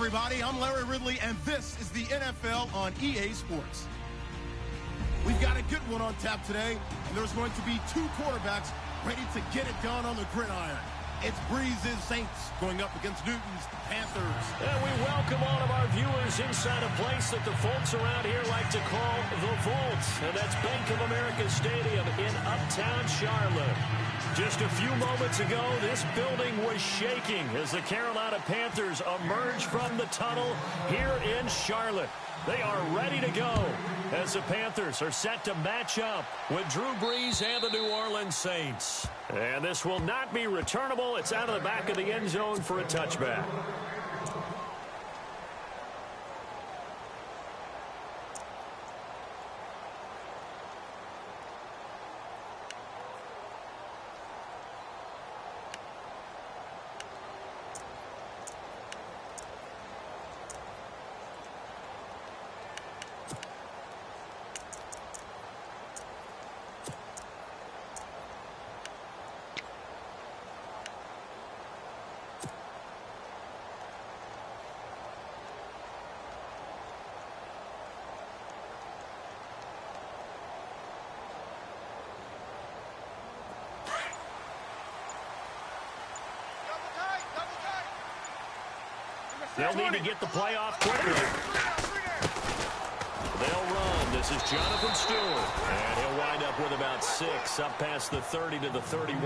everybody. I'm Larry Ridley, and this is the NFL on EA Sports. We've got a good one on tap today, and there's going to be two quarterbacks ready to get it done on the gridiron. It's Breeze's Saints going up against Newton's Panthers. And we welcome all of our viewers inside a place that the folks around here like to call the Vault. And that's Bank of America Stadium in Uptown Charlotte. Just a few moments ago, this building was shaking as the Carolina Panthers emerged from the tunnel here in Charlotte. They are ready to go as the Panthers are set to match up with Drew Brees and the New Orleans Saints. And this will not be returnable. It's out of the back of the end zone for a touchback. They'll need to get the play off quickly. They'll run. This is Jonathan Stewart. And he'll wind up with about 6 up past the 30 to the 31.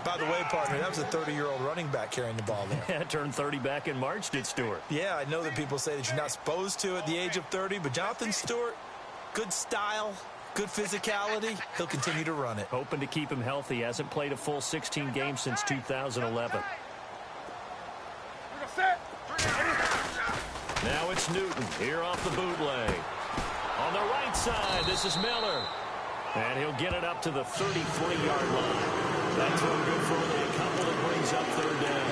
By the way, partner, that was a 30-year-old running back carrying the ball there. Yeah, turned 30 back in March, did Stewart. Yeah, I know that people say that you're not supposed to at the age of 30, but Jonathan Stewart, good style, good physicality. He'll continue to run it. Hoping to keep him healthy. Hasn't played a full 16 games since 2011. Now it's Newton here off the bootleg. On the right side, this is Miller. And he'll get it up to the 33-yard line. That throw good for only a couple that brings up third down.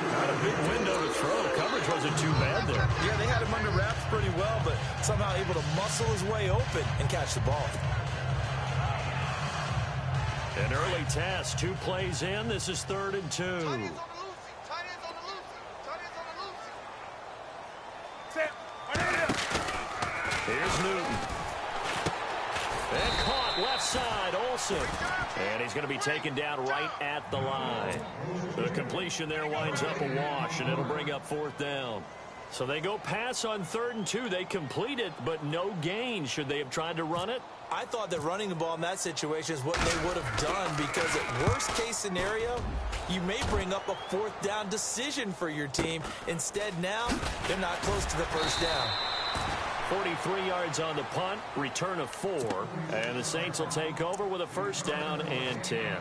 Got a big window to throw. Coverage wasn't too bad there. Yeah, they had him under wraps pretty well, but somehow able to muscle his way open and catch the ball. An early task, 2 plays in. This is 3rd and 2. Here's Newton. And caught left side, Olsen. And he's going to be taken down right at the line. The completion there winds up a wash, and it'll bring up 4th down. So they go pass on 3rd and 2. They complete it, but no gain. Should they have tried to run it? I thought that running the ball in that situation is what they would have done, because at worst case scenario, you may bring up a 4th down decision for your team. Instead, now they're not close to the first down. 43 yards on the punt, return of 4, and the Saints will take over with a 1st down and 10.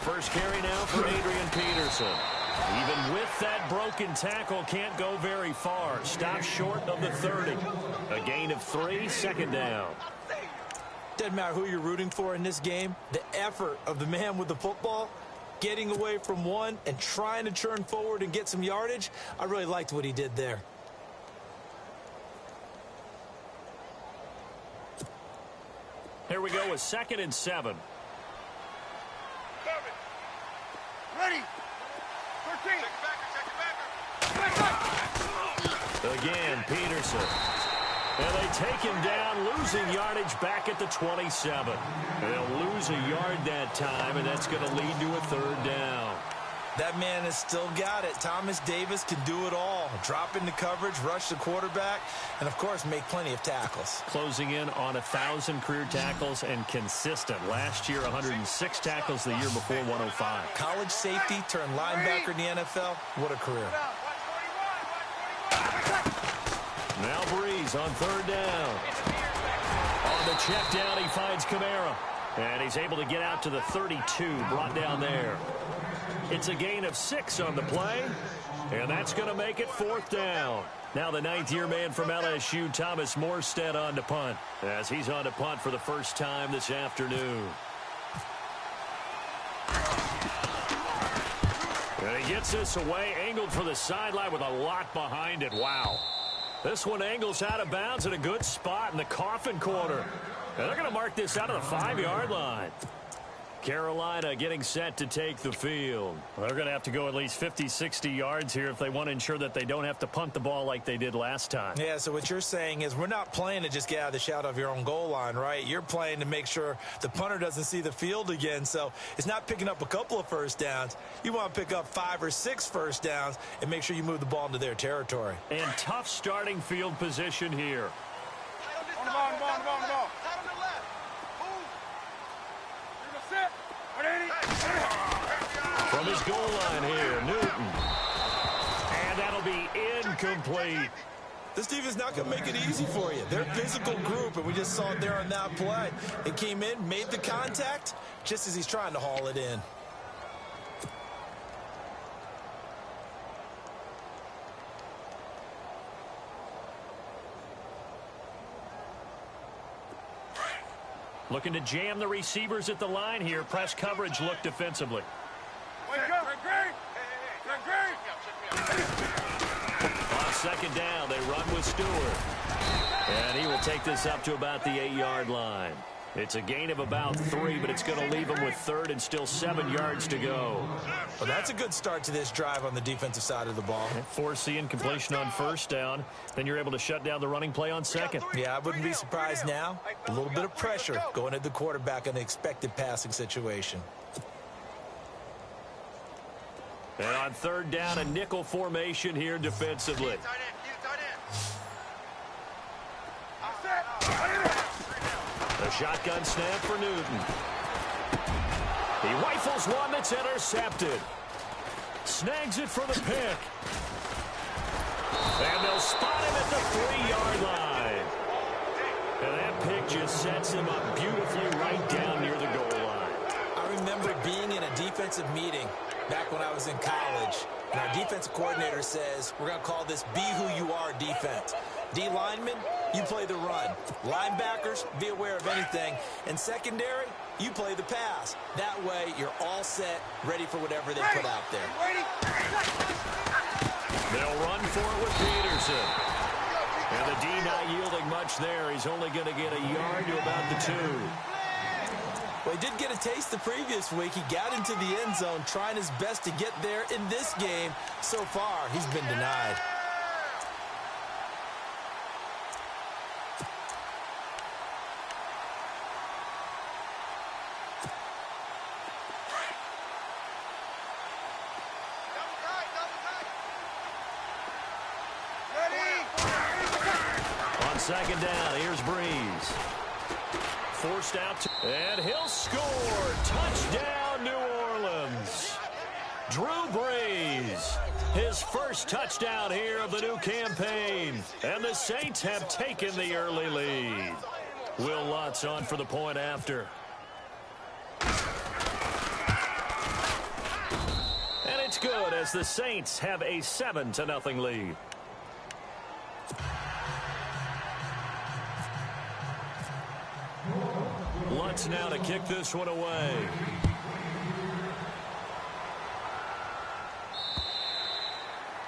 First carry now for Adrian Peterson. Even with that broken tackle, can't go very far. Stops short of the 30. A gain of 3, 2nd down. Doesn't matter who you're rooting for in this game. The effort of the man with the football, getting away from one and trying to churn forward and get some yardage, I really liked what he did there. Here we go with 2nd and 7. Ready. 13. Check backer. Again, Peterson. And they take him down, losing yardage back at the 27. They'll lose a yard that time, and that's going to lead to a 3rd down. That man has still got it. Thomas Davis can do it all. Drop into coverage, rush the quarterback, and, of course, make plenty of tackles. Closing in on 1,000 career tackles and consistent. Last year, 106 tackles, the year before 105. College safety turned linebacker in the NFL. What a career. Now Brees on 3rd down. On the check down, he finds Kamara. And he's able to get out to the 32, brought down there. It's a gain of 6 on the play, and that's going to make it 4th down. Now the 9th-year man from LSU, Thomas Morstead, on to punt, as he's on to punt for the first time this afternoon. And he gets this away, angled for the sideline with a lot behind it. Wow. This one angles out of bounds in a good spot in the coffin corner. And they're going to mark this out of the 5-yard line. Carolina getting set to take the field. Well, they're going to have to go at least 50, 60 yards here if they want to ensure that they don't have to punt the ball like they did last time. Yeah, so what you're saying is we're not playing to just get out of the shadow of your own goal line, right? You're playing to make sure the punter doesn't see the field again. So it's not picking up a couple of first downs. You want to pick up 5 or 6 first downs and make sure you move the ball into their territory. And tough starting field position here. On the ball, on the ball, on the ball, on the ball. From his goal line here, Newton. And that'll be incomplete. This defense is not going to make it easy for you. They're a physical group, and we just saw it there on that play. It came in, made the contact, just as he's trying to haul it in. Looking to jam the receivers at the line here. Press coverage look defensively. Wake up. On 2nd down, they run with Stewart. And he will take this up to about the 8-yard line. It's a gain of about 3, but it's going to leave him with 3rd and still 7 yards to go. Well, that's a good start to this drive on the defensive side of the ball. Force the incompletion on 1st down. Then you're able to shut down the running play on 2nd. Yeah, I wouldn't be surprised now. A little bit of pressure going at the quarterback in an expected passing situation. And on 3rd down, a nickel formation here defensively. A shotgun snap for Newton. He rifles one that's intercepted. Snags it for the pick. And they'll spot him at the 3-yard line. And that pick just sets him up beautifully right down near the goal line. I remember being in a defensive meeting back when I was in college, and our defensive coordinator says, we're going to call this Be Who You Are defense. D linemen, you play the run. Linebackers, be aware of anything. And secondary, you play the pass. That way, you're all set, ready for whatever they put out there. They'll run for it with Peterson. And the D not yielding much there. He's only going to get a yard to about the 2. Well, he did get a taste the previous week. He got into the end zone, trying his best to get there in this game. So far, he's been denied. On 2nd down, here's Breeze. Forced out, and he'll score. Touchdown, New Orleans. Drew Brees, his first touchdown here of the new campaign. And the Saints have taken the early lead. Will Lutz on for the point after. And it's good as the Saints have a 7-0 lead. Lutz now to kick this one away.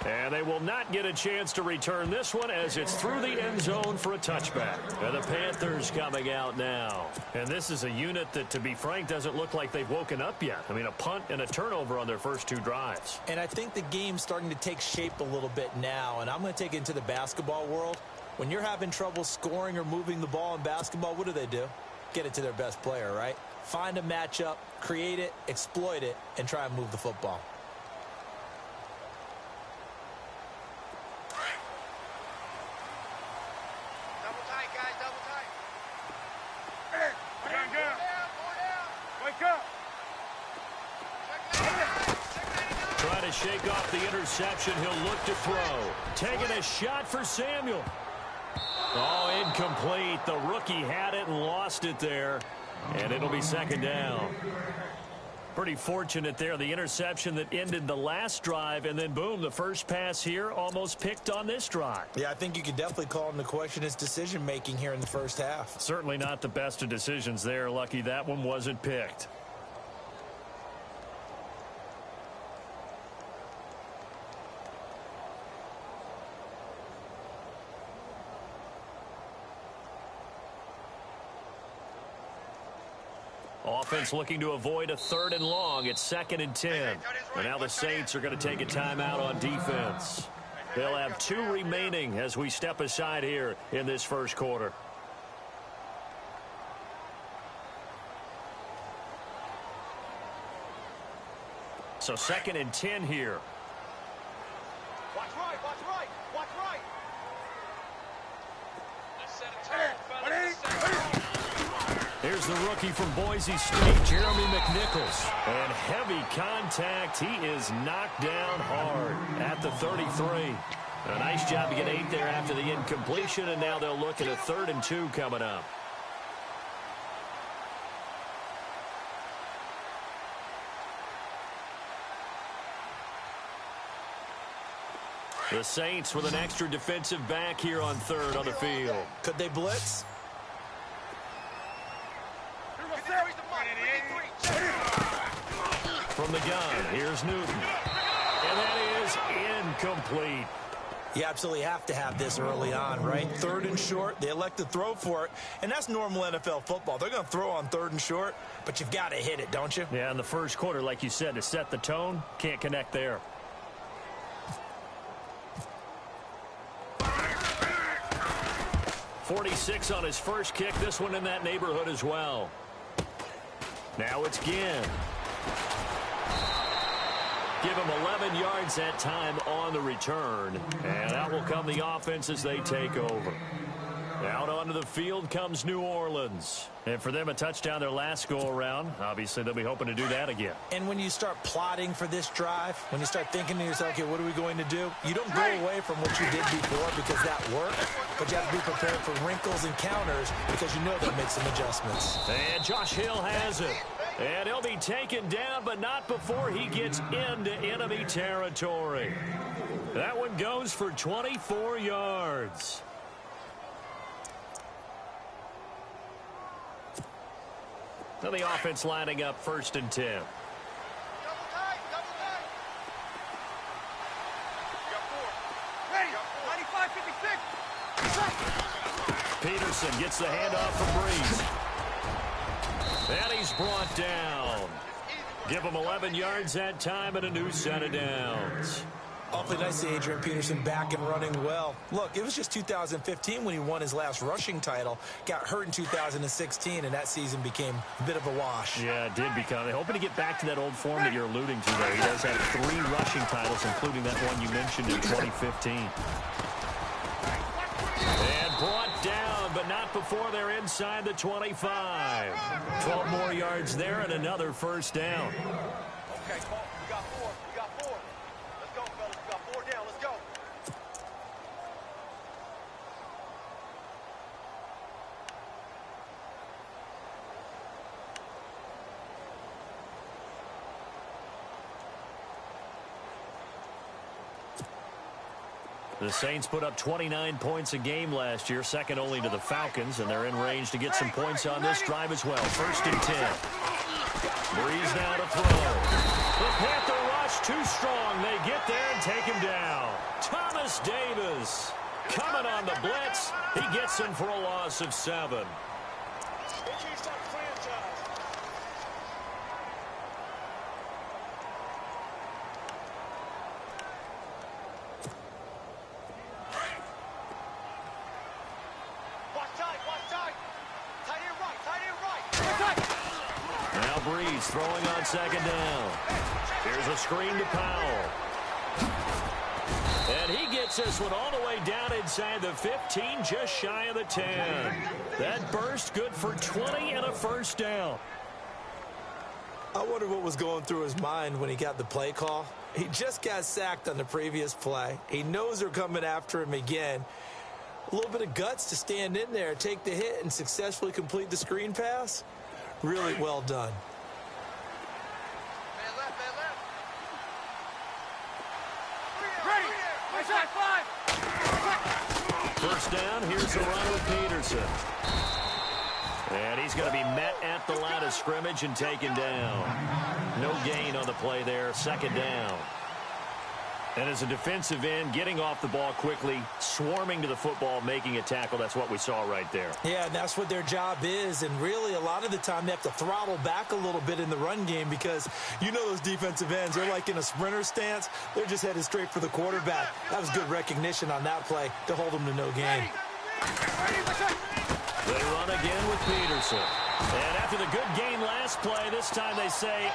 And they will not get a chance to return this one as it's through the end zone for a touchback. And the Panthers coming out now. And this is a unit that, to be frank, doesn't look like they've woken up yet. I mean, a punt and a turnover on their first 2 drives. And I think the game's starting to take shape a little bit now. And I'm going to take it into the basketball world. When you're having trouble scoring or moving the ball in basketball, what do? Get it to their best player, right? Find a matchup, create it, exploit it, and try and move the football. Double tight, guys, double tight. Wake up. Trying to shake off the interception. He'll look to throw. Taking a shot for Samuel. Oh, incomplete. The rookie had it and lost it there. And it'll be 2nd down. Pretty fortunate there. The interception that ended the last drive, and then, boom, the first pass here almost picked on this drive. Yeah, I think you could definitely call into question his decision-making here in the first half. Certainly not the best of decisions there. Lucky that one wasn't picked. Offense looking to avoid a 3rd and long. It's 2nd and 10. And now the Saints are going to take a timeout on defense. They'll have 2 remaining as we step aside here in this first quarter. So 2nd and 10 here. Watch right, watch right, watch right. Let's set a tone, fellas. Let's set a tone. Here's the rookie from Boise State, Jeremy McNichols. And heavy contact. He is knocked down hard at the 33. A nice job to get 8 there after the incompletion, and now they'll look at a 3rd and 2 coming up. The Saints with an extra defensive back here on 3rd on the field. Could they blitz? From the gun, here's Newton. And that is incomplete. You absolutely have to have this early on, right? 3rd and short, they elect to throw for it, and that's normal NFL football. They're going to throw on 3rd and short, but you've got to hit it, don't you? Yeah, in the first quarter, like you said, to set the tone, can't connect there. .46 on his first kick. This one in that neighborhood as well. Now it's Ginn. Give him 11 yards that time on the return. And out will come the offense as they take over. Out onto the field comes New Orleans. And for them, a touchdown their last go-around. Obviously, they'll be hoping to do that again. And when you start plotting for this drive, when you start thinking to yourself, okay, what are we going to do? You don't go away from what you did before because that worked, but you have to be prepared for wrinkles and counters because you know they'll make some adjustments. And Josh Hill has it. And he'll be taken down, but not before he gets into enemy territory. That one goes for 24 yards. Now the offense lining up 1st and 10. Double tight, double tight. You got 4. Ready, 95, 56. Peterson gets the handoff from Breeze. And he's brought down. Give him 11 yards that time and a new set of downs. Awfully nice to see Adrian Peterson back and running well. Look, it was just 2015 when he won his last rushing title. Got hurt in 2016, and that season became a bit of a wash. Yeah, it did become. They're hoping to get back to that old form that you're alluding to there. He does have 3 rushing titles, including that one you mentioned in 2015. And brought down, but not before they're inside the 25. 12 more yards there and another first down. Okay, Paul, you got 4. You got 4. Let's go, fellas. You got 4 down. Let's go. The Saints put up 29 points a game last year, second only to the Falcons, and they're in range to get some points on this drive as well. 1st and 10. Breeze now to throw. The Panther rush too strong. They get there and take him down. Thomas Davis coming on the blitz. He gets him for a loss of 7. Breeze throwing on 2nd down. Here's a screen to Powell. And he gets this one all the way down inside the 15, just shy of the 10. That burst good for 20 and a first down. I wonder what was going through his mind when he got the play call. He just got sacked on the previous play. He knows they're coming after him again. A little bit of guts to stand in there, take the hit, and successfully complete the screen pass. Really well done. First down, here's the run with Peterson. And he's going to be met at the line of scrimmage and taken down. No gain on the play there, second down. And as a defensive end, getting off the ball quickly, swarming to the football, making a tackle, that's what we saw right there. Yeah, and that's what their job is. And really, a lot of the time, they have to throttle back a little bit in the run game because you know those defensive ends, they're like in a sprinter stance. They're just headed straight for the quarterback. That was good recognition on that play to hold them to no gain. They run again with Peterson. And after the good gain last play, this time they say,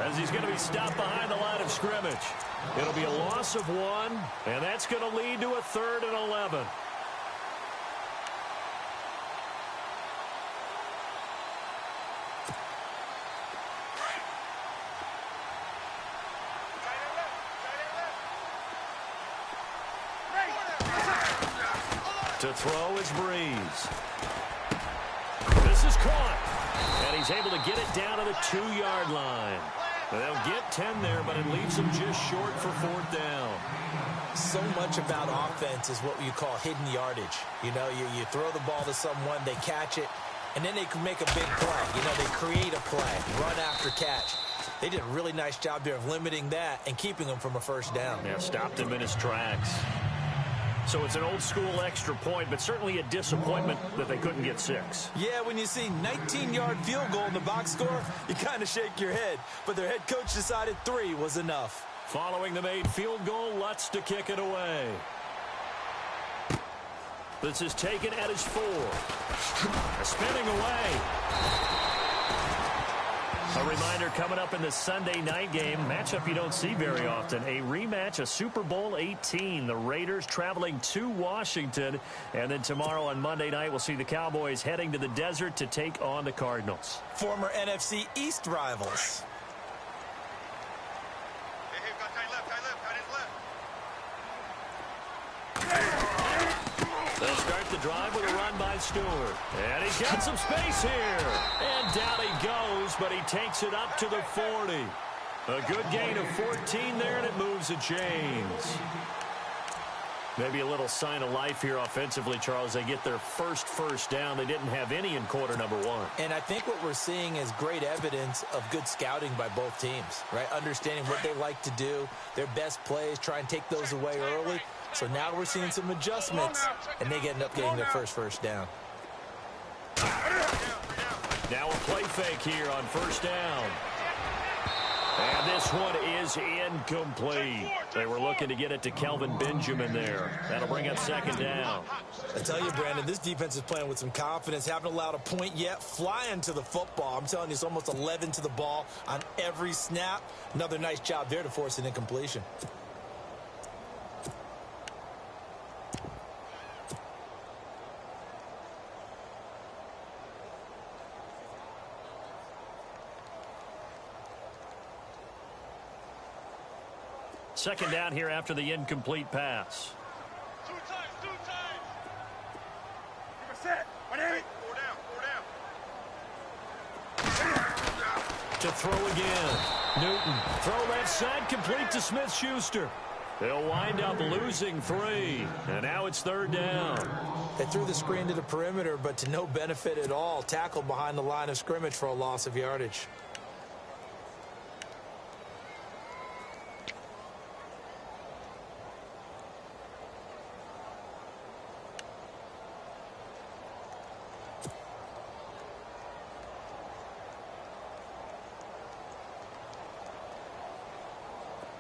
as he's going to be stopped behind the line of scrimmage. It'll be a loss of 1, and that's going to lead to a 3rd and 11. To throw is Breeze. This is caught. And he's able to get it down to the 2-yard line. They'll get 10 there, but it leaves them just short for 4th down. So much about offense is what you call hidden yardage. You know, you throw the ball to someone, they catch it, and then they can make a big play. You know, they create a play, run after catch. They did a really nice job there of limiting that and keeping him from a first down. Yeah, stopped him in his tracks. So it's an old-school extra point, but certainly a disappointment that they couldn't get 6. Yeah, when you see 19-yard field goal in the box score, you kind of shake your head. But their head coach decided 3 was enough. Following the made field goal, Lutz to kick it away. This is taken at his 4. Spinning away. A reminder coming up in the Sunday night game, matchup you don't see very often, a rematch of Super Bowl 18. The Raiders traveling to Washington, and then tomorrow on Monday night we'll see the Cowboys heading to the desert to take on the Cardinals. Former NFC East rivals. They'll start the drive with a run by Stewart. And he's got some space here. And down he goes, but he takes it up to the 40. A good gain of 14 there, and it moves the chains. Maybe a little sign of life here offensively, Charles. They get their first down. They didn't have any in quarter number 1. And I think what we're seeing is great evidence of good scouting by both teams, right? Understanding what they like to do, their best plays, try and take those away early. So now we're seeing some adjustments, and they end up getting their first down. Now a play fake here on first down. And this one is incomplete. They were looking to get it to Kelvin Benjamin there. That'll bring up 2nd down. I tell you, Brandon, this defense is playing with some confidence. Haven't allowed a point yet. Flying to the football. I'm telling you, it's almost 11 to the ball on every snap. Another nice job there to force an incompletion. Second down here after the incomplete pass. 2 times. Give a set. 4 down. To throw again. Newton. Throw left side, complete to Smith-Schuster. They'll wind up losing 3. And now it's 3rd down. They threw the screen to the perimeter, but to no benefit at all. Tackled behind the line of scrimmage for a loss of yardage.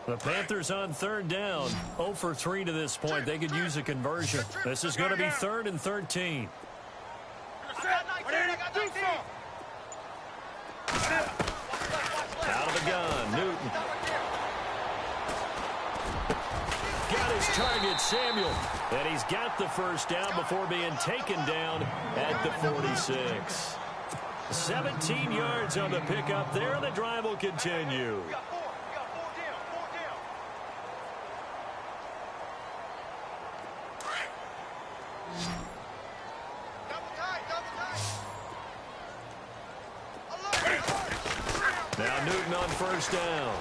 The Panthers on 3rd down. 0 for 3 to this point. They could use a conversion. This is going to be 3rd and 13. Out of the gun, Newton. Got his target, Samuel. And he's got the first down before being taken down at the 46. 17 yards on the pickup there, and the drive will continue. Now Newton on first down.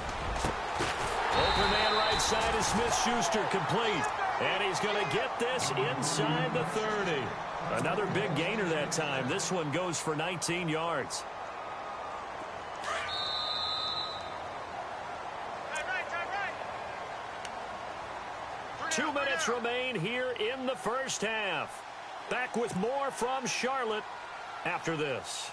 Open man right inside is Smith-Schuster, complete. And he's going to get this inside the 30. Another big gainer that time. This one goes for 19 yards. 2 minutes remain here in the first half. Back with more from Charlotte after this.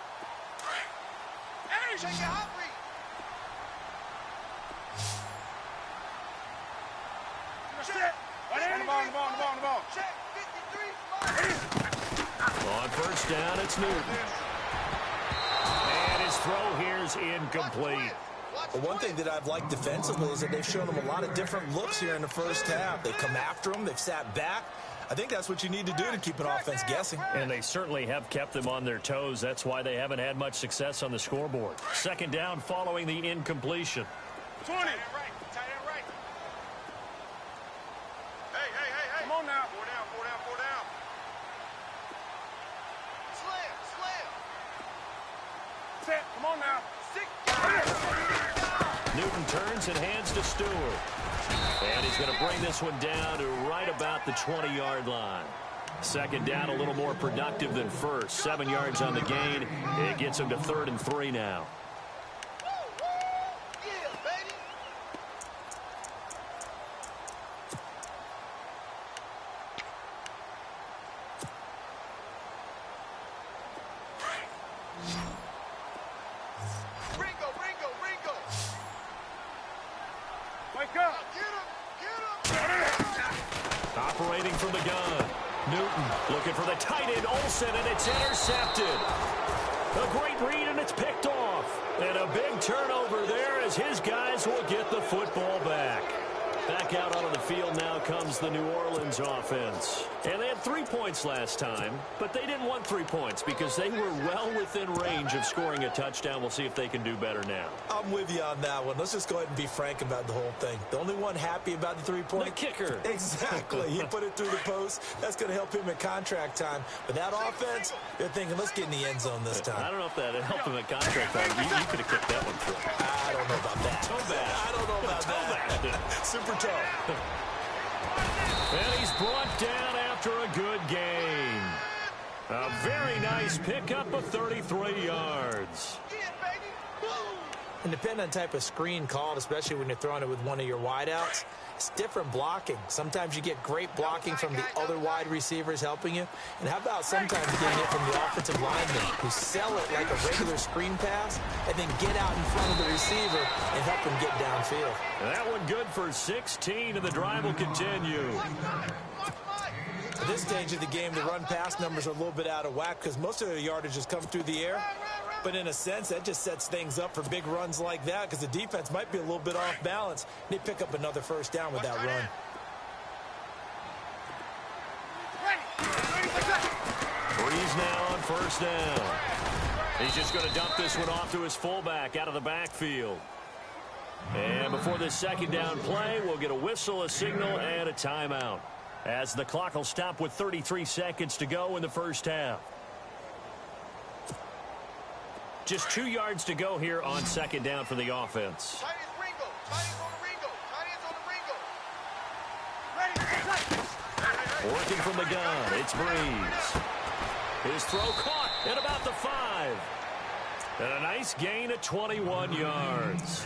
On first down, it's Newton. And his throw here is incomplete. But one thing that I've liked defensively is that they've shown them a lot of different looks here in the first half. They've come after them. They've sat back. I think that's what you need to do to keep an offense guessing. And they certainly have kept them on their toes. That's why they haven't had much success on the scoreboard. Second down following the incompletion. 20. Tight end right. Hey. Come on now. Four down. Slam. Set. Come on now. 6. Newton turns and hands to Stewart. And he's going to bring this one down to right about the 20-yard line. Second down, a little more productive than first. 7 yards on the gain. It gets him to 3rd and 3 now. Operating from the gun. Newton looking for the tight end, Olsen, and it's intercepted. A great read, and it's picked off. And a big turnover there as his guys will get the football back. Back out onto the field now comes the New Orleans offense. And they had 3 points last time, but they didn't want 3 points because they were well within range of scoring a touchdown. We'll see if they can do better now. I'm with you on that one. Let's just go ahead and be frank about the whole thing. The only one happy about the 3-point? The kicker. Exactly. He put it through the post. That's going to help him at contract time. But that offense, they're thinking, let's get in the end zone this time. I don't know if that helped him at contract time. You could have kicked that one through. I don't know about that. Toe bad. I don't know about that. Super tough. And he's brought down after a good gain. A very nice pickup of 33 yards. And depending on the type of screen called, especially when you're throwing it with one of your wideouts, it's different blocking. Sometimes you get great blocking from the other wide receivers helping you. And how about sometimes getting it from the offensive linemen who sell it like a regular screen pass and then get out in front of the receiver and help them get downfield. And that one good for 16, and the drive will continue. At this stage of the game, the run-pass numbers are a little bit out of whack because most of the yardage has come through the air. But in a sense, that just sets things up for big runs like that because the defense might be a little bit off balance. They pick up another first down with that run. Breeze now on first down. He's just going to dump this one off to his fullback out of the backfield. And before this second down play, we'll get a whistle, a signal, and a timeout, as the clock will stop with 33 seconds to go in the first half. Just 2 yards to go here on second down for the offense. Working from the gun, it's Breeze. His throw caught at about the 5. And a nice gain of 21 yards.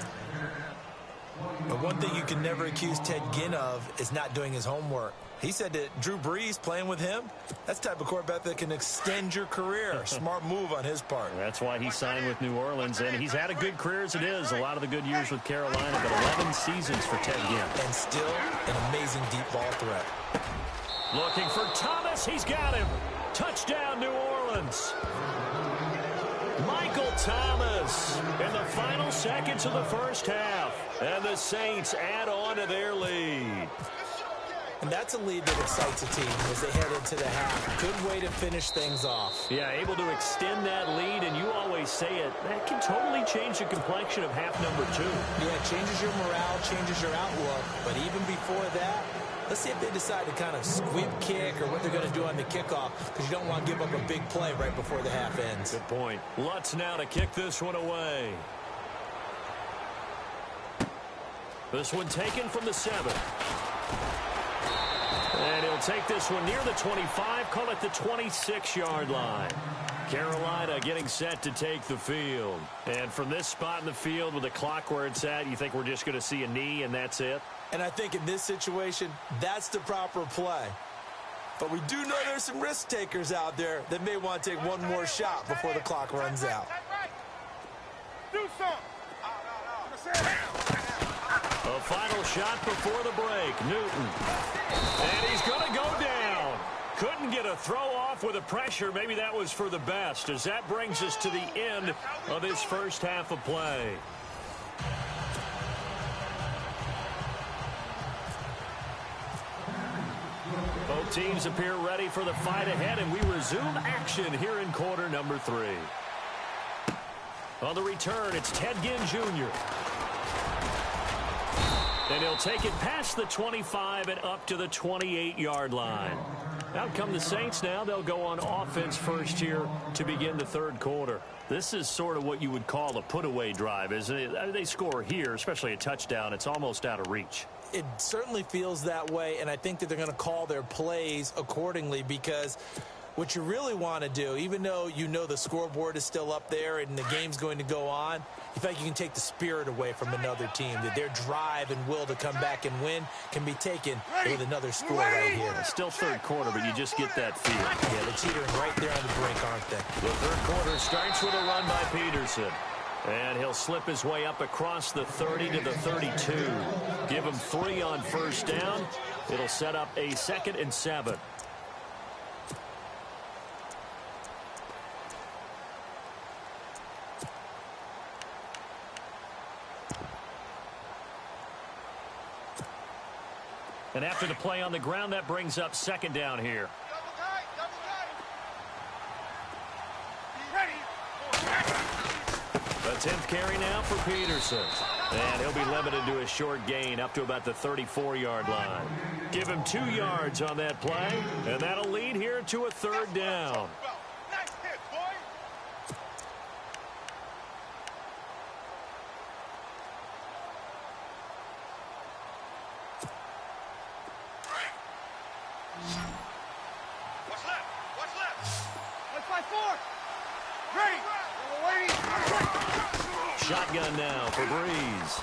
But one thing you can never accuse Ted Ginn of is not doing his homework. He said that Drew Brees playing with him, that's the type of quarterback that can extend your career. Smart move on his part. That's why he signed with New Orleans, and he's had a good career as it is. A lot of the good years with Carolina, but 11 seasons for Ted Ginn. And still an amazing deep ball threat. Looking for Thomas. He's got him. Touchdown, New Orleans. Michael Thomas in the final seconds of the first half. And the Saints add on to their lead. And that's a lead that excites a team as they head into the half. Good way to finish things off. Yeah, able to extend that lead, and you always say it, that can totally change the complexion of half number 2. Yeah, it changes your morale, changes your outlook. But even before that, let's see if they decide to kind of squib kick or what they're going to do on the kickoff, because you don't want to give up a big play right before the half ends. Good point. Lutz now to kick this one away. This one taken from the 7. And he'll take this one near the 25, call it the 26-yard line. Carolina getting set to take the field. And from this spot in the field with the clock where it's at, you think we're just going to see a knee and that's it? And I think in this situation, that's the proper play. But we do know there's some risk takers out there that may want to take one more shot before the clock runs out. Do something. A final shot before the break. Newton. And he's going to go down. Couldn't get a throw off with the pressure. Maybe that was for the best, as that brings us to the end of this first half of play. Both teams appear ready for the fight ahead, and we resume action here in quarter number 3. On the return, it's Ted Ginn Jr. And he'll take it past the 25 and up to the 28-yard line. Out come the Saints now. They'll go on offense first here to begin the third quarter. This is sort of what you would call a put-away drive, isn't it? I mean, they score here, especially a touchdown. It's almost out of reach. It certainly feels that way, and I think that they're going to call their plays accordingly, because what you really want to do, even though you know the scoreboard is still up there and the game's going to go on, you think you can take the spirit away from another team, that their drive and will to come back and win can be taken with another score right here. It's still third quarter, but you just get that feel. Yeah, they're teetering right there on the brink, aren't they? The third quarter starts with a run by Peterson. And he'll slip his way up across the 30 to the 32. Give him 3 on first down. It'll set up a 2nd and 7. And after the play on the ground, that brings up 2nd down here. A 10th carry now for Peterson. And he'll be limited to a short gain up to about the 34-yard line. Give him 2 yards on that play, and that'll lead here to a 3rd down. Nice hit, boy. What's left? What's left? Let's fly 4. Ready. Shotgun now for Breeze.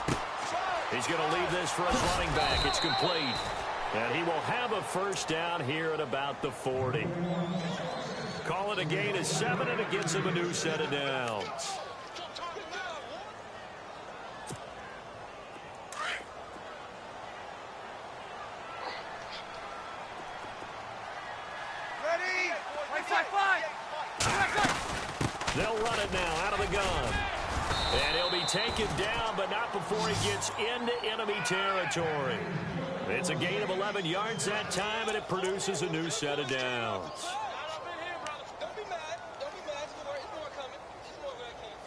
He's going to leave this for his running back. It's complete. And he will have a first down here at about the 40. Call it a gain of 7, and it gets him a new set of downs. Ready. They'll run it now out of the gun. And he'll be taken down, but not before he gets into enemy territory. It's a gain of 11 yards that time, and it produces a new set of downs. Don't be mad. Don't be mad. It's more coming. It's more where it came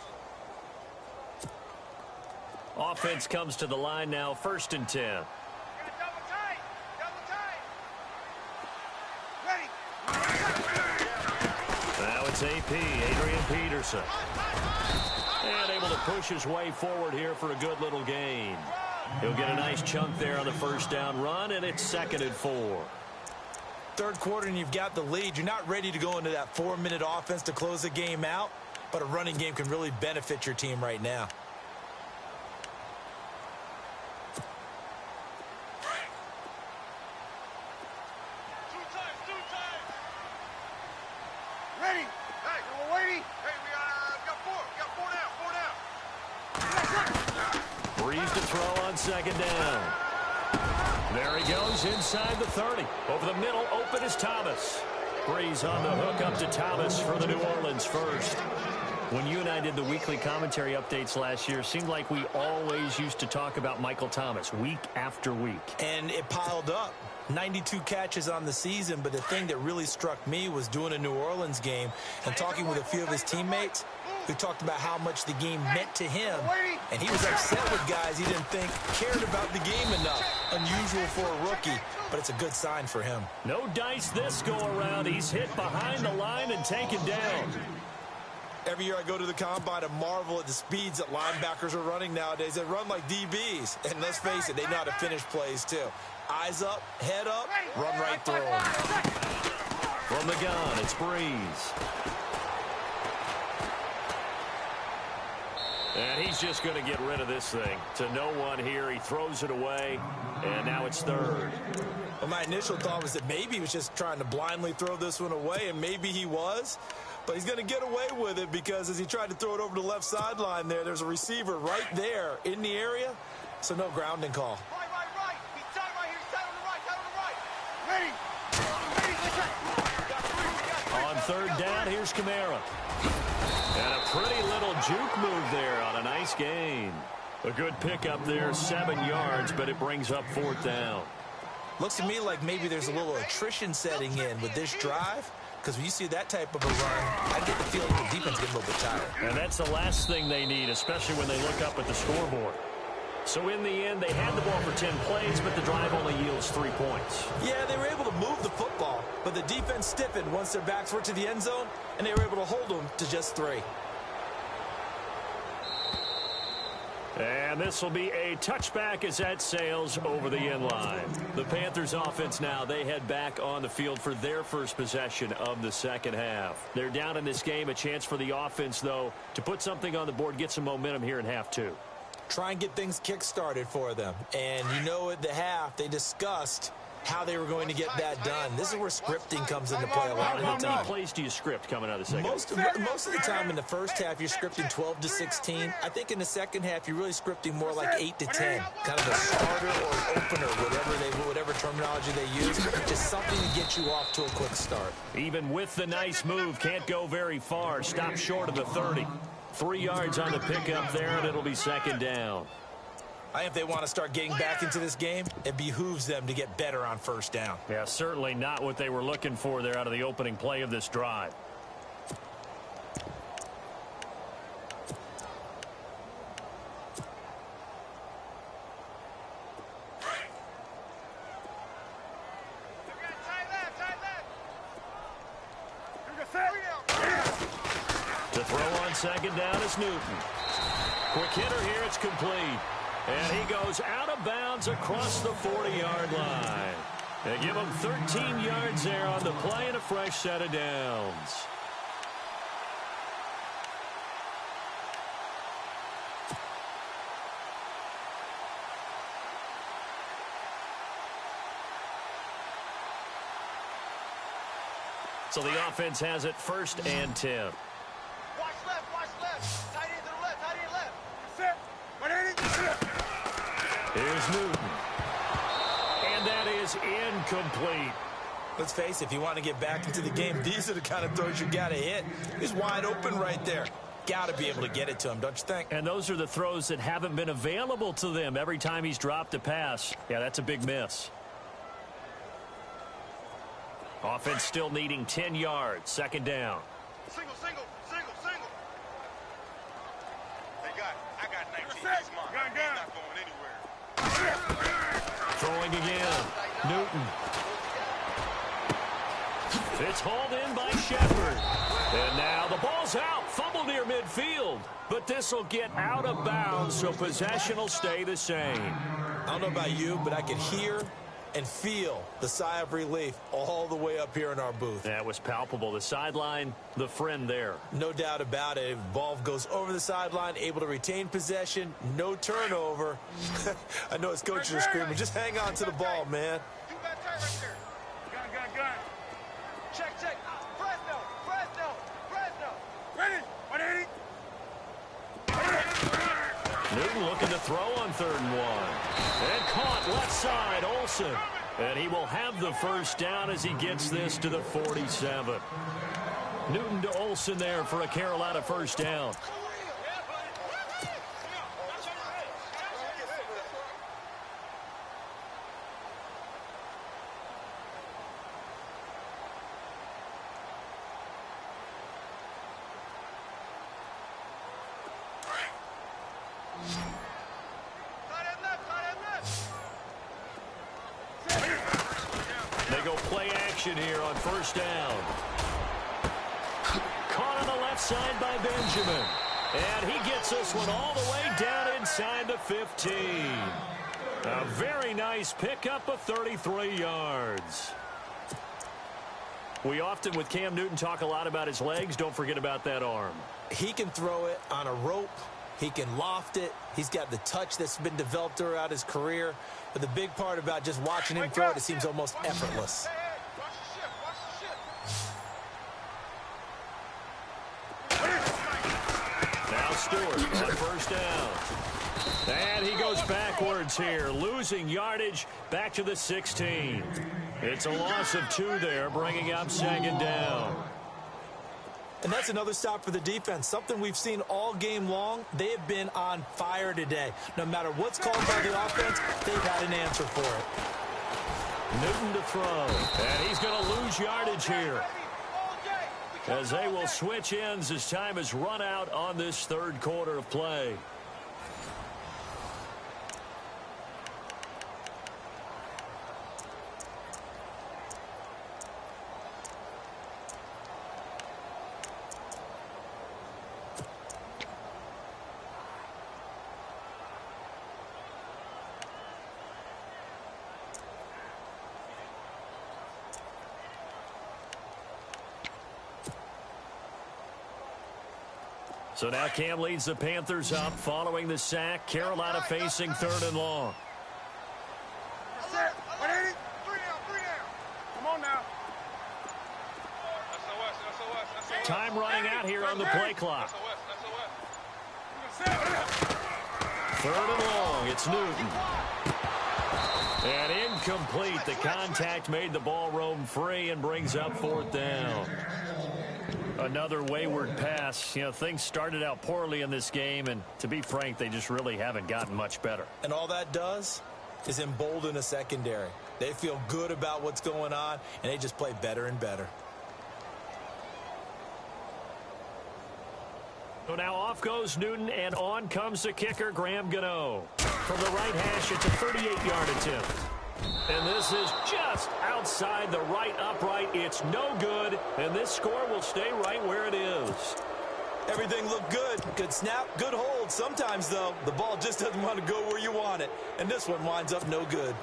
from. Offense comes to the line now, 1st and 10. Double tight. Ready. Now it's AP, Adrian Peterson. And able to push his way forward here for a good little gain. He'll get a nice chunk there on the first down run, and it's 2nd and 4. Third quarter, and you've got the lead. You're not ready to go into that 4-minute offense to close the game out, but a running game can really benefit your team right now. Ready. Hey, we're waiting. Hey, we got 4. We got 4 down. Breeze to throw on 2nd down. There he goes inside the 30. Over the middle, open is Thomas. Breeze on the hook up to Thomas for the New Orleans first. When you and I did the weekly commentary updates last year, it seemed like we always used to talk about Michael Thomas week after week. And it piled up. 92 catches on the season, but the thing that really struck me was doing a New Orleans game and talking with a few of his teammates who talked about how much the game meant to him. And he was upset with guys he didn't think cared about the game enough. Unusual for a rookie, but it's a good sign for him. No dice this go around. He's hit behind the line and taken down. Every year I go to the combine and marvel at the speeds that linebackers are running nowadays. They run like DBs. And let's face it, they know how to finish plays too. Eyes up, head up, run right through them. From the gun, it's Breeze. And he's just going to get rid of this thing. To no one here, he throws it away, and now it's third. Well, my initial thought was that maybe he was just trying to blindly throw this one away, and maybe he was. But he's going to get away with it because as he tried to throw it over the left sideline there's a receiver right there in the area, so no grounding call. Right. He's tight right here. He's tight on the right. Ready. On third down, here's Kamara. And a pretty little juke move there on a nice gain. A good pickup there, 7 yards, but it brings up fourth down. Looks to me like maybe there's a little attrition setting in with this drive, because when you see that type of a run, I get the feeling the defense gets a little bit tired. And that's the last thing they need, especially when they look up at the scoreboard. So in the end, they had the ball for 10 plays, but the drive only yields 3 points. Yeah, they were able to move the football, but the defense stiffened once their backs were to the end zone, and they were able to hold them to just 3. And this will be a touchback as that sails over the end line. The Panthers offense now, they head back on the field for their first possession of the second half. They're down in this game, a chance for the offense, though, to put something on the board, get some momentum here in half 2. Try and get things kick-started for them. And you know at the half, they discussed how they were going to get that done. This is where scripting comes into play a lot of the How time. many plays do you script coming out of the second? Most of the time in the first half, you're scripting 12 to 16. I think in the second half, you're really scripting more like 8 to 10. Kind of a starter or an opener, whatever terminology they use. Just something to get you off to a quick start. Even with the nice move, can't go very far. Stop short of the 30. 3 yards on the pickup there, and it'll be second down. I think if they want to start getting back into this game, it behooves them to get better on first down. Yeah, certainly not what they were looking for there out of the opening play of this drive. To throw on second down is Newton. Quick hitter here, it's complete. And he goes out of bounds across the 40-yard line. They give him 13 yards there on the play and a fresh set of downs. So the offense has it 1st and 10. Watch left. Tight end to the left, tight end left. Set. Here's Newton. And that is incomplete. Let's face it, if you want to get back into the game, these are the kind of throws you got to hit. He's wide open right there. Got to be able to get it to him, don't you think? And those are the throws that haven't been available to them every time he's dropped a pass. Yeah, that's a big miss. Offense still needing 10 yards. Second down. Single. They got it. I got 19. He's mine. He's not going anywhere. Throwing again. Newton. It's hauled in by Shepard. And now the ball's out. Fumble near midfield. But this will get out of bounds, so possession will stay the same. I don't know about you, but I could hear and feel the sigh of relief all the way up here in our booth. That was palpable. The sideline, the friend there. No doubt about it. Ball goes over the sideline, able to retain possession, no turnover. I know his coaches are screaming, just hang on to the ball, man. You got tight right there. Gun. Check. Fresno. Ready. 180. Newton looking to throw on 3rd and 1. And caught left side, Olsen. And he will have the first down as he gets this to the 47. Newton to Olsen there for a Carolina first down. They go play action here on first down. Caught on the left side by Benjamin. And he gets this one all the way down inside the 15. A very nice pickup of 33 yards. We often, with Cam Newton, talk a lot about his legs. Don't forget about that arm. He can throw it on a rope. He can loft it. He's got the touch that's been developed throughout his career. But the big part about just watching him throw it, it seems almost effortless. Now Stewart on first down. And he goes backwards here, losing yardage back to the 16. It's a loss of 2 there, bringing up 2nd down. And that's another stop for the defense, something we've seen all game long. They have been on fire today. No matter what's called by the offense, they've had an answer for it. Newton to throw, and he's going to lose yardage here, as they will switch ends as time is run out on this 3rd quarter of play. So now Cam leads the Panthers up following the sack. Carolina facing 3rd and long. Set. 180. 3 down. Come on now. SOS. Time running out here on the play clock. 3rd and long. It's Newton. And incomplete. The contact made the ball roam free and brings up 4th down. Another wayward pass. You know, things started out poorly in this game, and to be frank, they just really haven't gotten much better. And all that does is embolden a secondary. They feel good about what's going on, and they just play better and better. So now off goes Newton, and on comes the kicker, Graham Gano. From the right hash, it's a 38-yard attempt. And this is just outside the right upright. It's no good, and this score will stay right where it is. Everything looked good. Good snap, good hold. Sometimes, though, the ball just doesn't want to go where you want it. And this one winds up no good.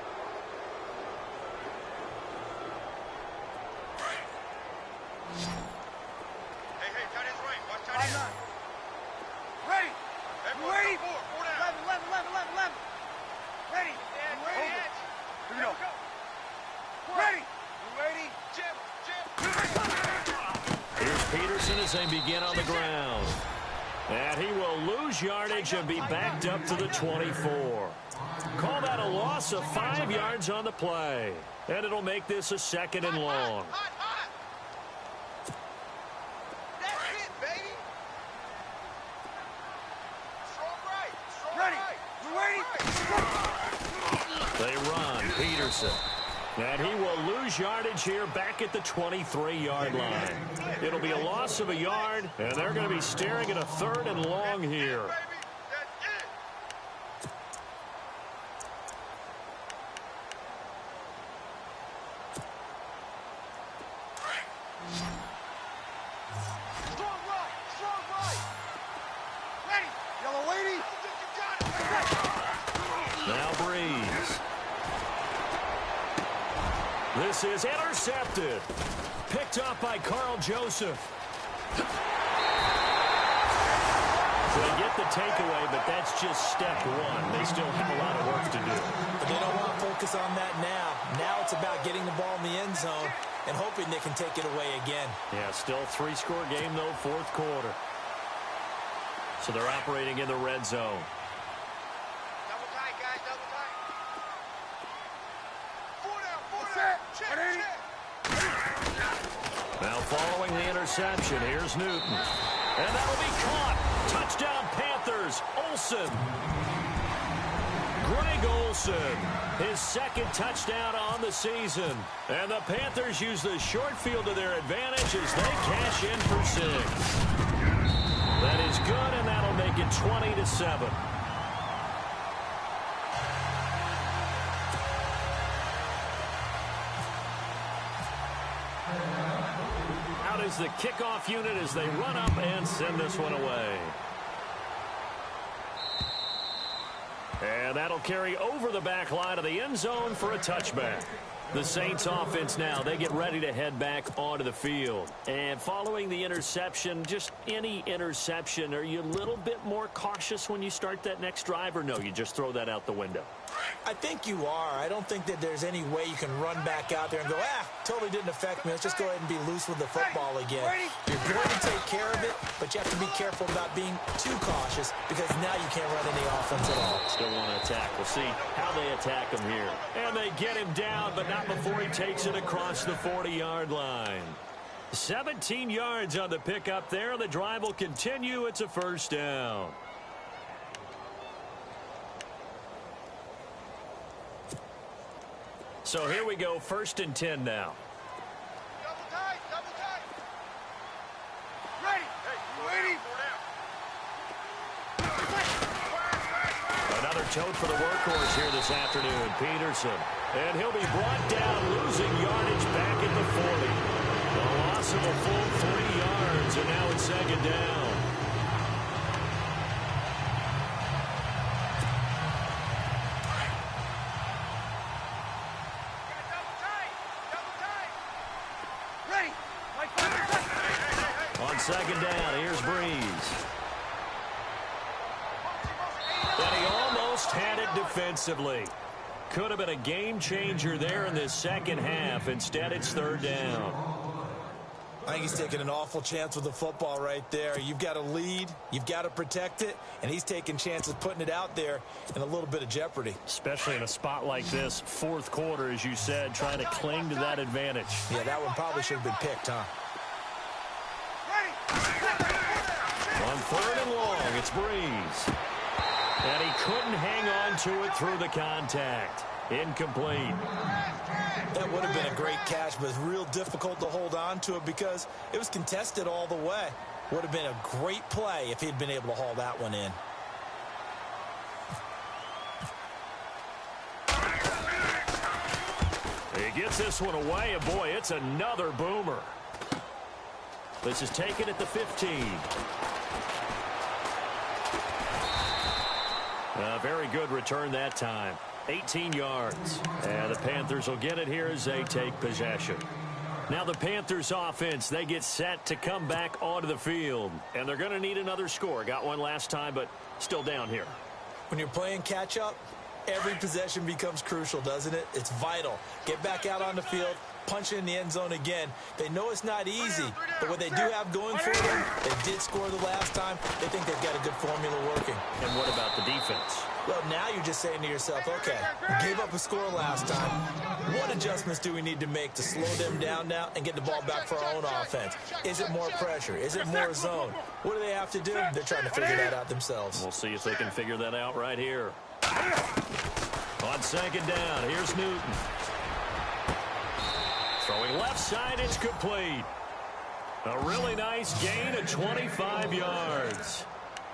Hey, tight end's right. Watch tight end. Ready. Ready. 11. Ready. Here we go. Ready. Ready. Here's Peterson as they begin on the ground. And he will lose yardage and be backed up to the 24. Call that a loss of 5 yards on the play. And it'll make this a 2nd and long. That's it, baby. Strong right. Strong right. They run. Peterson. And he will lose yardage here back at the 23-yard line. It'll be a loss of a yard, and they're going to be staring at a 3rd and long here. Strong right. Ready. Yellow lady. Now Breeze. This is intercepted. Picked up by Carl Joseph. So they get the takeaway, but that's just step 1. They still have a lot of work to do. But they don't want to focus on that now. Now it's about getting the ball in the end zone and hoping they can take it away again. Yeah, still 3-score game, though, 4th quarter. So they're operating in the red zone. Double tight, guys. Double tight. 4 down. Check. Now following the interception, here's Newton. And that'll be caught. Touchdown Panthers. Olsen. Greg Olsen. His 2nd touchdown on the season. And the Panthers use the short field to their advantage as they cash in for 6. That is good, and that'll make it 20-7. is the kickoff unit as they run up and send this one away. And that'll carry over the back line of the end zone for a touchback. The Saints offense now, they get ready to head back onto the field. And following the interception, just any interception, are you a little bit more cautious when you start that next drive, or no, you just throw that out the window? I think you are. I don't think that there's any way you can run back out there and go, totally didn't affect me. Let's just go ahead and be loose with the football again. You're going to take care of it, but you have to be careful about being too cautious because now you can't run any offense at all. Still want to attack. We'll see how they attack him here. And they get him down, but not before he takes it across the 40-yard line. 17 yards on the pickup there. The drive will continue. It's a first down. So here we go, 1st and 10 now. Double tight, double tight. Ready. Hey, ready. Another tote for the workhorse here this afternoon, Peterson. And he'll be brought down, losing yardage back at the 40. A loss of a full 3 yards, and now it's 2nd down. On 2nd down, here's Breeze. And he almost had it defensively. Could have been a game changer there in this second half. Instead, it's 3rd down. I think he's taking an awful chance with the football right there. You've got to lead, you've got to protect it, and he's taking chances putting it out there in a little bit of jeopardy. Especially in a spot like this, 4th quarter, as you said, trying to cling to that advantage. Yeah, that one probably should have been picked, huh? On 3rd and long, it's Breeze. And he couldn't hang on to it through the contact. Incomplete. That would have been a great catch, but it's real difficult to hold on to it because it was contested all the way. Would have been a great play if he'd been able to haul that one in. He gets this one away, and boy, it's another boomer. This is taken at the 15. A very good return that time. 18 yards. And the Panthers will get it here as they take possession. Now the Panthers offense, they get set to come back onto the field. And they're going to need another score. Got one last time, but still down here. When you're playing catch-up, every possession becomes crucial, doesn't it? It's vital. Get back out on the field, punch it in the end zone again. They know it's not easy, but what they do have going for them, they did score the last time. They think they've got a good formula working. And what about the defense? Well, now you're just saying to yourself, okay, we gave up a score last time. What adjustments do we need to make to slow them down now and get the ball back for our own offense? Is it more pressure? Is it more zone? What do they have to do? They're trying to figure that out themselves. We'll see if they can figure that out right here. On 2nd down, here's Newton. Throwing left side, it's complete. A really nice gain of 25 yards.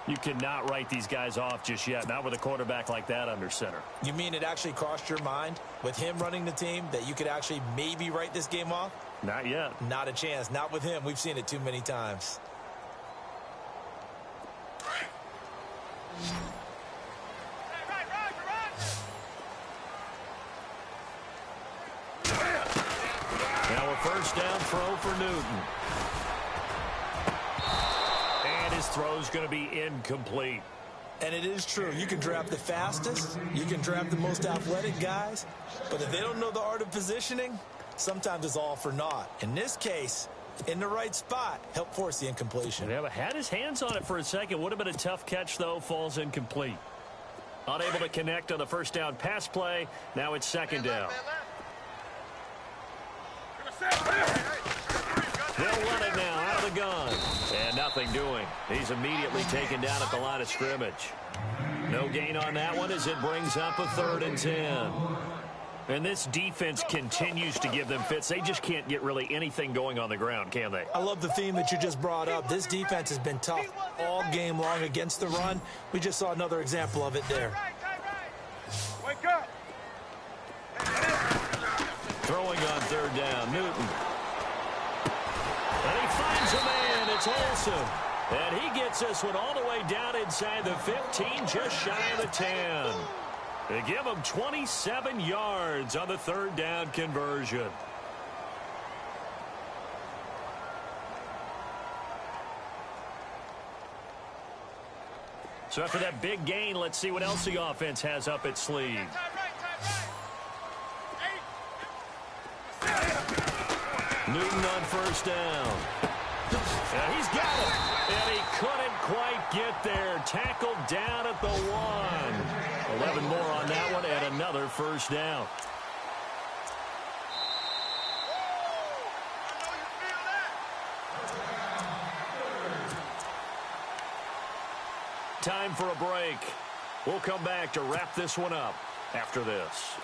You cannot write these guys off just yet, not with a quarterback like that under center. You mean it actually crossed your mind with him running the team that you could actually maybe write this game off? Not yet. Not a chance. Not with him. We've seen it too many times. Now a 1st down throw for Newton. And his throw's going to be incomplete. And it is true. You can draft the fastest. You can draft the most athletic guys. But if they don't know the art of positioning, sometimes it's all for naught. In this case, in the right spot, help force the incompletion. Yeah, but had his hands on it for a second. Would have been a tough catch, though. Falls incomplete. Unable to connect on the 1st down pass play. Now it's 2nd down. They'll run it now out of the gun. And nothing doing. He's immediately taken down at the line of scrimmage. No gain on that one as it brings up a 3rd and 10. And this defense continues to give them fits. They just can't get really anything going on the ground, can they? I love the theme that you just brought up. This defense has been tough all game long against the run. We just saw another example of it there. Wake up. Throwing on 3rd down, Newton. And he fires. it's Olsen. And he gets this one all the way down inside the 15, just shy of the 10. They give him 27 yards on the third down conversion. So after that big gain, let's see what else the offense has up its sleeve. Newton on first down. And he's got it. And he couldn't quite get there. Tackled down at the 1. 11 more on that one and another first down. Time for a break. We'll come back to wrap this one up after this.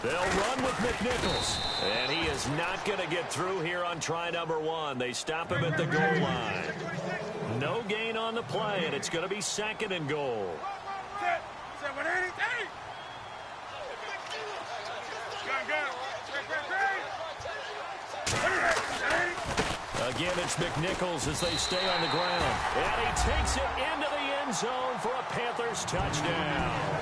They'll run with McNichols. And he is not going to get through here on try number 1. They stop him at the goal line. No gain on the play, and it's going to be 2nd and goal. Again, it's McNichols as they stay on the ground. And he takes it into the end zone for a Panthers touchdown.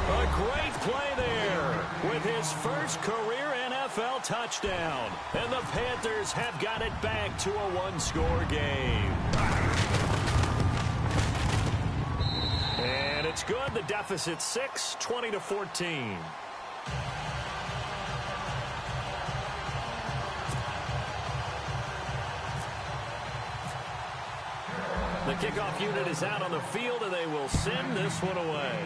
A great play there with his first career NFL touchdown. And the Panthers have got it back to a one-score game. And it's good. The deficit 6, 20-14. The kickoff unit is out on the field, and they will send this one away.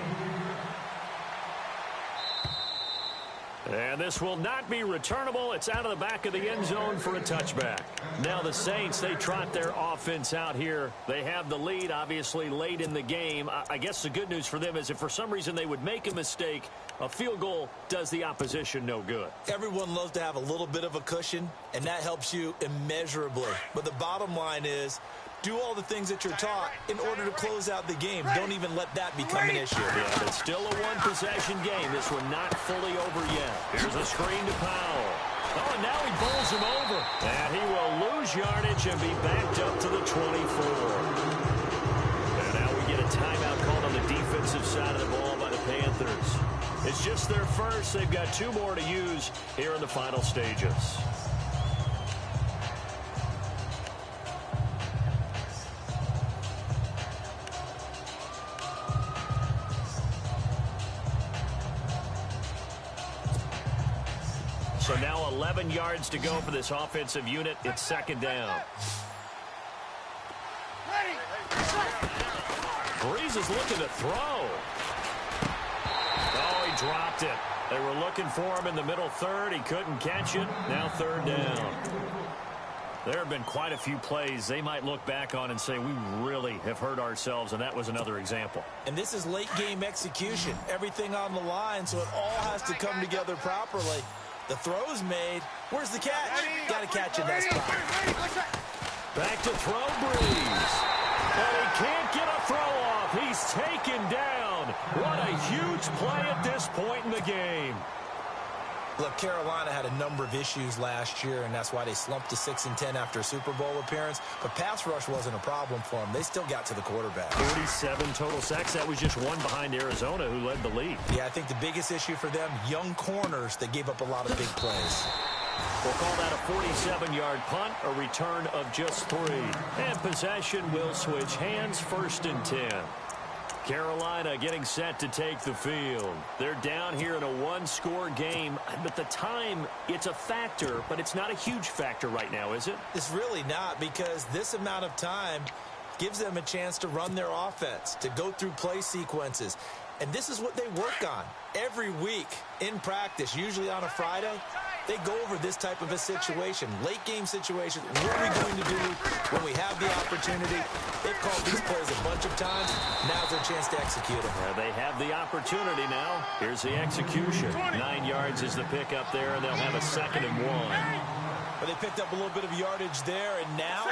And this will not be returnable. It's out of the back of the end zone for a touchback. Now the Saints, they trot their offense out here. They have the lead, obviously, late in the game. I guess the good news for them is if for some reason they would make a mistake, a field goal does the opposition no good. Everyone loves to have a little bit of a cushion, and that helps you immeasurably. But the bottom line is, do all the things that you're taught in order to close out the game. Don't even let that become an issue. Yeah, it's still a one-possession game. This one not fully over yet. Here's a screen to Powell. Oh, and now he bowls him over. And he will lose yardage and be backed up to the 24. And now we get a timeout called on the defensive side of the ball by the Panthers. It's just their first. They've got 2 more to use here in the final stages. So now 11 yards to go for this offensive unit. It's 2nd down. Breeze is looking to throw. Oh, he dropped it. They were looking for him in the middle third. He couldn't catch it. Now 3rd down. There have been quite a few plays they might look back on and say, we really have hurt ourselves, and that was another example. And this is late-game execution. Everything on the line, so it all has to come together properly. The throw's made. Where's the catch? Got to catch in that spot. Back to throw, Breeze. But he can't get a throw off. He's taken down. What a huge play at this point in the game. Look, Carolina had a number of issues last year, and that's why they slumped to 6-10 after a Super Bowl appearance. But pass rush wasn't a problem for them. They still got to the quarterback. 47 total sacks. That was just one behind Arizona, who led the league. Yeah, I think the biggest issue for them, young corners that gave up a lot of big plays. We'll call that a 47-yard punt, a return of just 3. And possession will switch hands, 1st and 10. Carolina getting set to take the field. They're down here in a one-score game, but the time, it's a factor, but it's not a huge factor right now, is it? It's really not, because this amount of time gives them a chance to run their offense, to go through play sequences. And this is what they work on every week in practice, usually on a Friday. They go over this type of a situation, late-game situation. What are we going to do when we have the opportunity? They've called these plays a bunch of times. Now's their chance to execute them. They have the opportunity now. Here's the execution. 9 yards is the pickup there, and they'll have a 2nd and 1. But they picked up a little bit of yardage there, and now,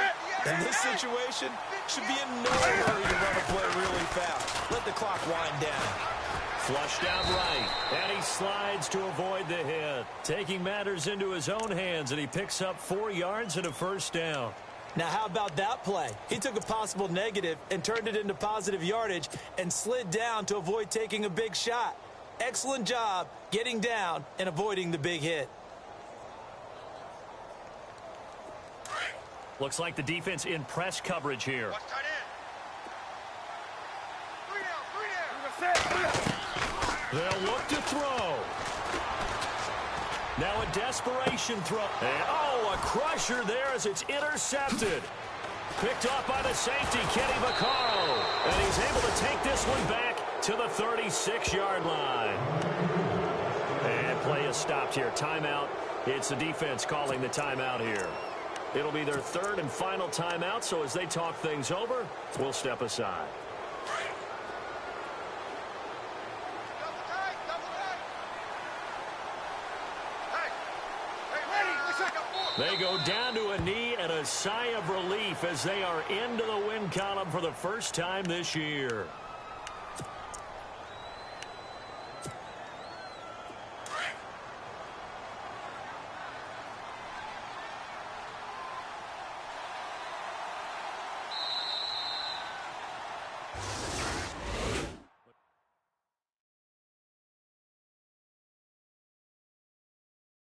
in this situation, should be in no hurry to run a play really fast. Let the clock wind down. Flushed out right, and he slides to avoid the hit. Taking matters into his own hands, and he picks up 4 yards and a first down. Now, how about that play? He took a possible negative and turned it into positive yardage and slid down to avoid taking a big shot. Excellent job getting down and avoiding the big hit. Looks like the defense in press coverage here. They'll look to throw. Now a desperation throw. And, oh, a crusher there as it's intercepted. Picked off by the safety, Kenny Vaccaro. And he's able to take this one back to the 36-yard line. And play is stopped here. Timeout. It's the defense calling the timeout here. It'll be their 3rd and final timeout, so as they talk things over, we'll step aside. They go down to a knee and a sigh of relief as they are into the win column for the first time this year.